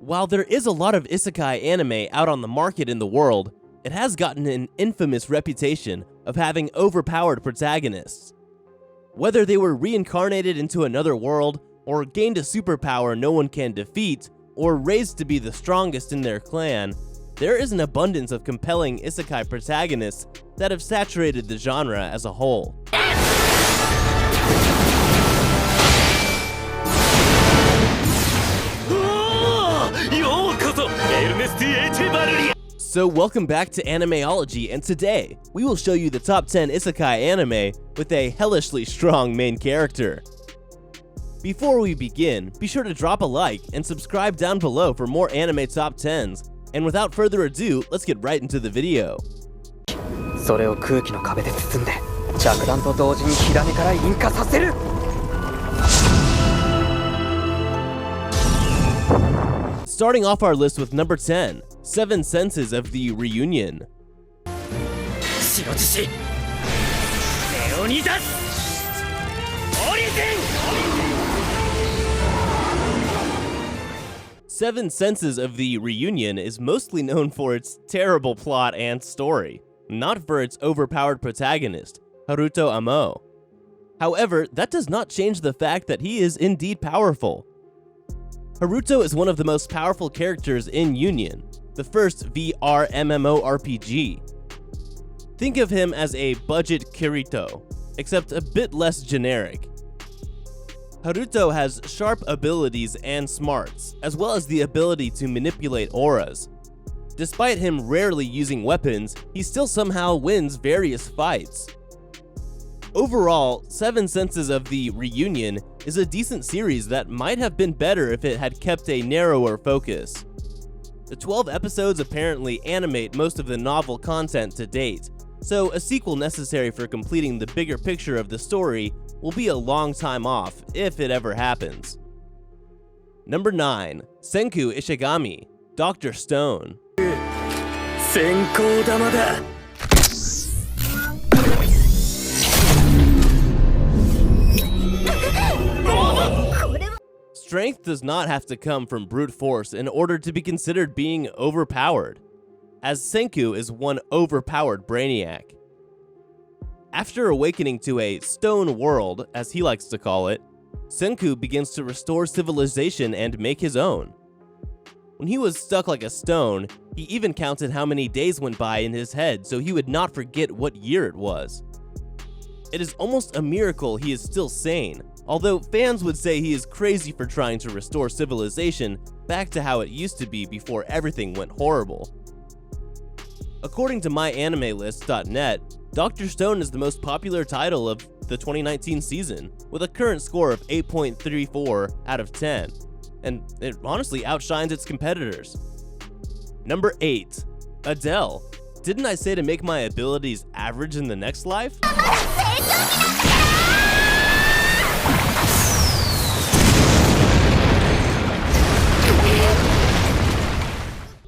While there is a lot of isekai anime out on the market in the world, it has gotten an infamous reputation of having overpowered protagonists. Whether they were reincarnated into another world, or gained a superpower no one can defeat, or raised to be the strongest in their clan, there is an abundance of compelling isekai protagonists that have saturated the genre as a whole. So welcome back to Animeology, and today we will show you the top 10 isekai anime with a hellishly strong main character. Before we begin, be sure to drop a like and subscribe down below for more anime top 10s. And without further ado, let's get right into the video. それを空気の壁で包んで着弾と同時に火種から引火させる。 Starting off our list with number 10, 7 Senses of the Reunion. 白獅子レオニダスオリゼン Seven Senses of the Reunion is mostly known for its terrible plot and story, not for its overpowered protagonist, Haruto Amo. However, that does not change the fact that he is indeed powerful. Haruto is one of the most powerful characters in Union, the first VR MMORPG. Think of him as a budget Kirito, except a bit less generic. Haruto has sharp abilities and smarts, as well as the ability to manipulate auras. Despite him rarely using weapons, he still somehow wins various fights. Overall, 7 Senses of the Reunion is a decent series that might have been better if it had kept a narrower focus. The 12 episodes apparently animate most of the novel content to date, so a sequel necessary for completing the bigger picture of the story will be a long time off, if it ever happens. Number 9, Senku Ishigami, Dr. Stone. 先行玉だ Strength does not have to come from brute force in order to be considered being overpowered, as Senku is one overpowered brainiac. After awakening to a stone world, as he likes to call it, Senku begins to restore civilization and make his own. When he was stuck like a stone, he even counted how many days went by in his head so he would not forget what year it was. It is almost a miracle he is still sane, although fans would say he is crazy for trying to restore civilization back to how it used to be before everything went horrible. According to myanimelist.net, Dr. Stone is the most popular title of the 2019 season, with a current score of 8.34 out of 10, and it honestly outshines its competitors. Number 8, Adele. Didn't I say to make my abilities average in the next life?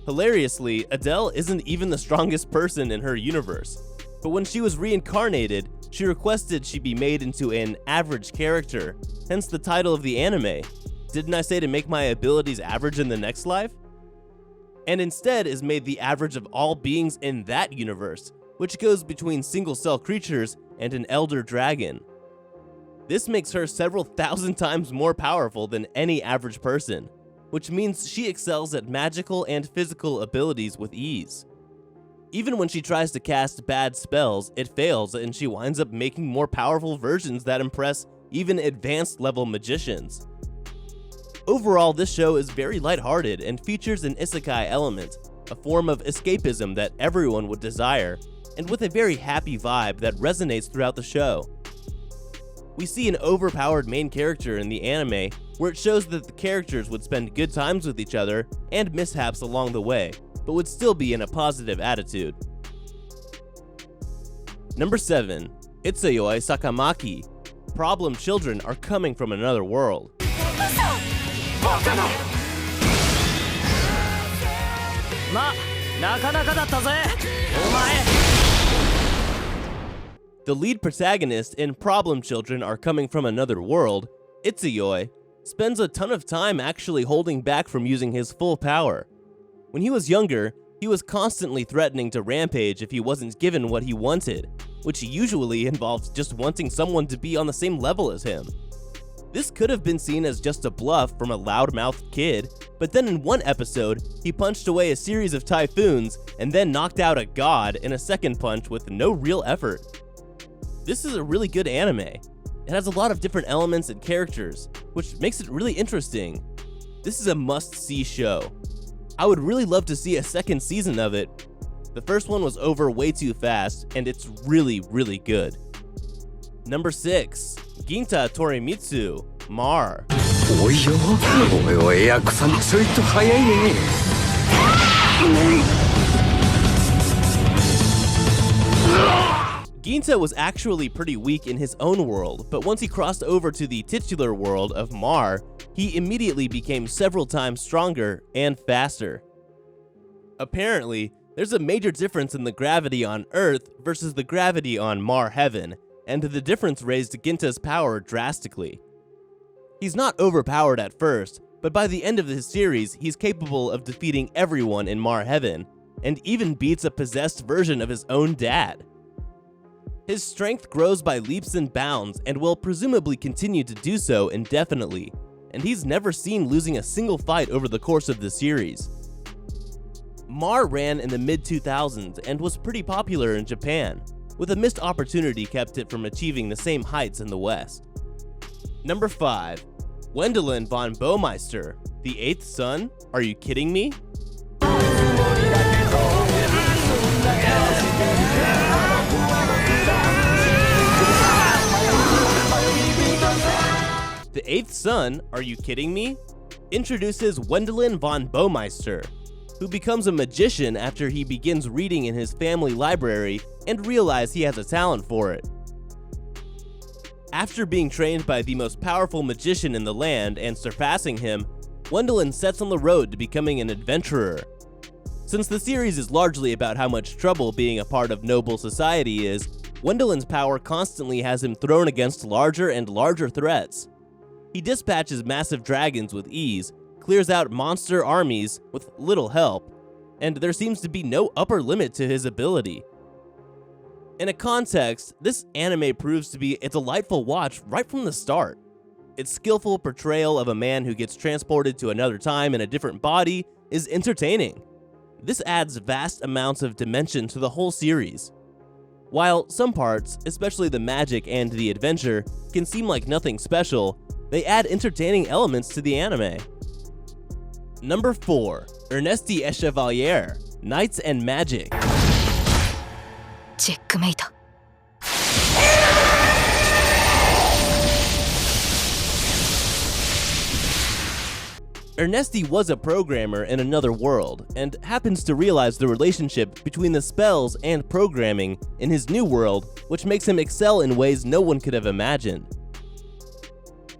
Hilariously, Adele isn't even the strongest person in her universe, but when she was reincarnated, she requested she be made into an average character, hence the title of the anime. Didn't I say to make my abilities average in the next life? And instead is made the average of all beings in that universe, which goes between single-cell creatures and an elder dragon. This makes her several thousand times more powerful than any average person, which means she excels at magical and physical abilities with ease. Even when she tries to cast bad spells, it fails and she winds up making more powerful versions that impress even advanced-level magicians. Overall, this show is very lighthearted and features an isekai element, a form of escapism that everyone would desire, and with a very happy vibe that resonates throughout the show. We see an overpowered main character in the anime, where it shows that the characters would spend good times with each other and mishaps along the way, but would still be in a positive attitude. Number 7, Itsuyoi Sakamaki. Problem children are coming from another world. The lead protagonist in Problem Children Are Coming From Another World, Itsuyoi, spends a ton of time actually holding back from using his full power. When he was younger, he was constantly threatening to rampage if he wasn't given what he wanted, which usually involved just wanting someone to be on the same level as him. This could have been seen as just a bluff from a loudmouthed kid, but then in one episode, he punched away a series of typhoons and then knocked out a god in a second punch with no real effort. This is a really good anime. It has a lot of different elements and characters, which makes it really interesting. This is a must-see show. I would really love to see a second season of it. The first one was over way too fast, and it's really, really good. Number 6. Ginta Torimitsu, Mar. おいよ、おいや草もちょいと早いね。Ginta was actually pretty weak in his own world, but once he crossed over to the titular world of Mar, he immediately became several times stronger and faster. Apparently, there's a major difference in the gravity on Earth versus the gravity on Mar Heaven, and the difference raised Ginta's power drastically. He's not overpowered at first, but by the end of the series, he's capable of defeating everyone in Mar Heaven, and even beats a possessed version of his own dad. His strength grows by leaps and bounds and will presumably continue to do so indefinitely, and he's never seen losing a single fight over the course of the series. Mar ran in the mid-2000s and was pretty popular in Japan, with a missed opportunity kept it from achieving the same heights in the West. Number 5. Wendelin von Baumeister, the 8th son? Are you kidding me? The 8th son, Are You Kidding Me? Introduces Wendelin von Baumeister, who becomes a magician after he begins reading in his family library and realizes he has a talent for it. After being trained by the most powerful magician in the land and surpassing him, Wendelin sets on the road to becoming an adventurer. Since the series is largely about how much trouble being a part of noble society is, Wendelin's power constantly has him thrown against larger and larger threats. He dispatches massive dragons with ease, clears out monster armies with little help, and there seems to be no upper limit to his ability. In a context, this anime proves to be a delightful watch right from the start. Its skillful portrayal of a man who gets transported to another time in a different body is entertaining. This adds vast amounts of dimension to the whole series. While some parts, especially the magic and the adventure, can seem like nothing special, they add entertaining elements to the anime. Number 4. Ernesti Echevalier, Knights and Magic. Checkmate. Ernesti was a programmer in another world, and happens to realize the relationship between the spells and programming in his new world, which makes him excel in ways no one could have imagined.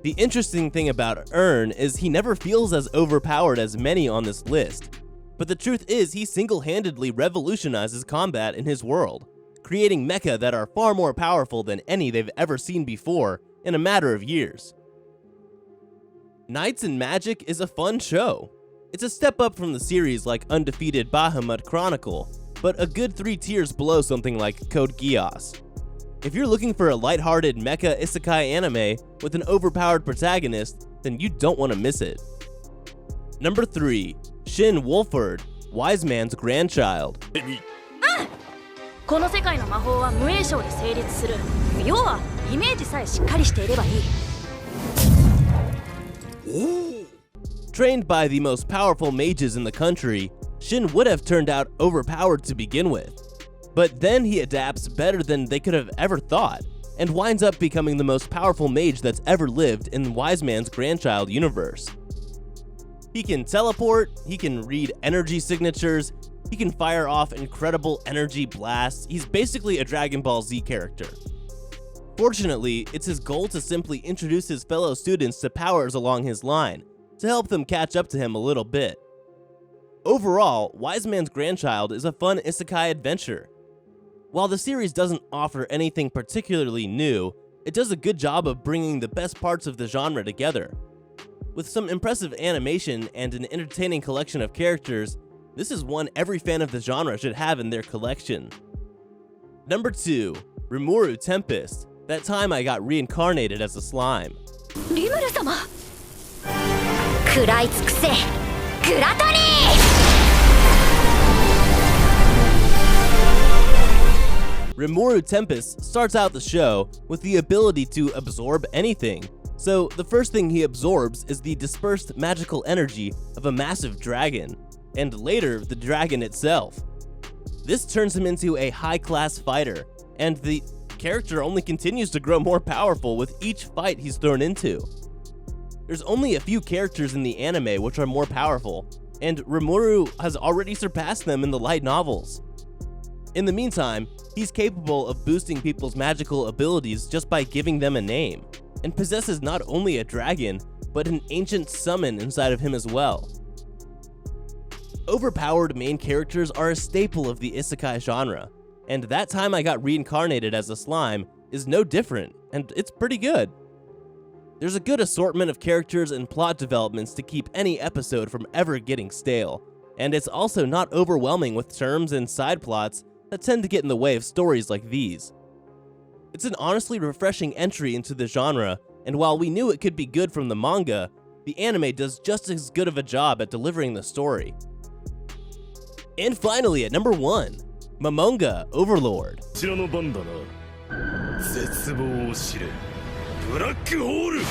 The interesting thing about Ern is he never feels as overpowered as many on this list, but the truth is he single-handedly revolutionizes combat in his world, creating mecha that are far more powerful than any they've ever seen before in a matter of years. Knights and Magic is a fun show. It's a step up from the series like Undefeated Bahamut Chronicle, but a good 3 tiers below something like Code Geass. If you're looking for a lighthearted mecha isekai anime with an overpowered protagonist, then you don't want to miss it. Number 3. Shin Wolford, Wise Man's Grandchild. この世界の魔法は無影響で成立する。要はイメージさえしっかりしていればいい。Trained by the most powerful mages in the country, Shin would have turned out overpowered to begin with. But then he adapts better than they could have ever thought, and winds up becoming the most powerful mage that's ever lived in Wise Man's Grandchild universe. He can teleport, he can read energy signatures, he can fire off incredible energy blasts. He's basically a Dragon Ball Z character. Fortunately, it's his goal to simply introduce his fellow students to powers along his line, to help them catch up to him a little bit. Overall, Wise Man's Grandchild is a fun isekai adventure. While the series doesn't offer anything particularly new, it does a good job of bringing the best parts of the genre together. With some impressive animation and an entertaining collection of characters, this is one every fan of the genre should have in their collection. Number 2. Remoru Tempest, That Time I Got Reincarnated as a Slime. リムル様食らいつくせグラトニー Remoru Tempest starts out the show with the ability to absorb anything, so the first thing he absorbs is the dispersed magical energy of a massive dragon, and later the dragon itself. This turns him into a high-class fighter, and the character only continues to grow more powerful with each fight he's thrown into. There's only a few characters in the anime which are more powerful, and Remoru has already surpassed them in the light novels. In the meantime, he's capable of boosting people's magical abilities just by giving them a name, and possesses not only a dragon, but an ancient summon inside of him as well. Overpowered main characters are a staple of the Isekai genre, and That Time I Got Reincarnated as a Slime is no different, and it's pretty good. There's a good assortment of characters and plot developments to keep any episode from ever getting stale, and it's also not overwhelming with terms and side plots that tend to get in the way of stories like these. It's an honestly refreshing entry into the genre, and while we knew it could be good from the manga, the anime does just as good of a job at delivering the story. And finally, at number 1, Momonga Overlord. こちらの番だな。絶望を知れ。ブラックホール。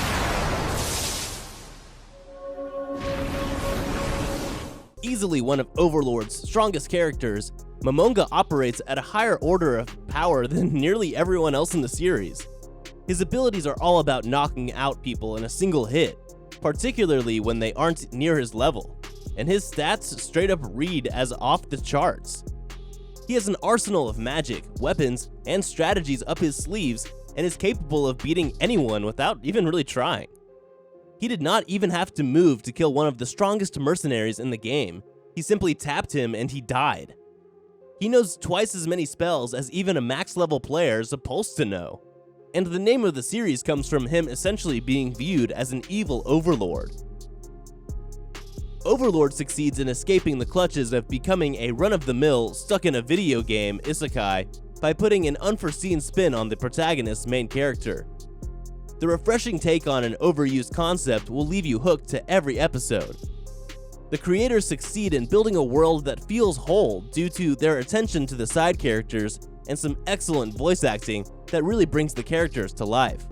Easily one of Overlord's strongest characters, Momonga operates at a higher order of power than nearly everyone else in the series. His abilities are all about knocking out people in a single hit, particularly when they aren't near his level, and his stats straight up read as off the charts. He has an arsenal of magic, weapons, and strategies up his sleeves, and is capable of beating anyone without even really trying. He did not even have to move to kill one of the strongest mercenaries in the game. He simply tapped him and he died. He knows twice as many spells as even a max level player is supposed to know. And the name of the series comes from him essentially being viewed as an evil overlord. Overlord succeeds in escaping the clutches of becoming a run-of-the-mill, stuck-in-a-video game isekai by putting an unforeseen spin on the protagonist's main character. The refreshing take on an overused concept will leave you hooked to every episode. The creators succeed in building a world that feels whole due to their attention to the side characters and some excellent voice acting that really brings the characters to life.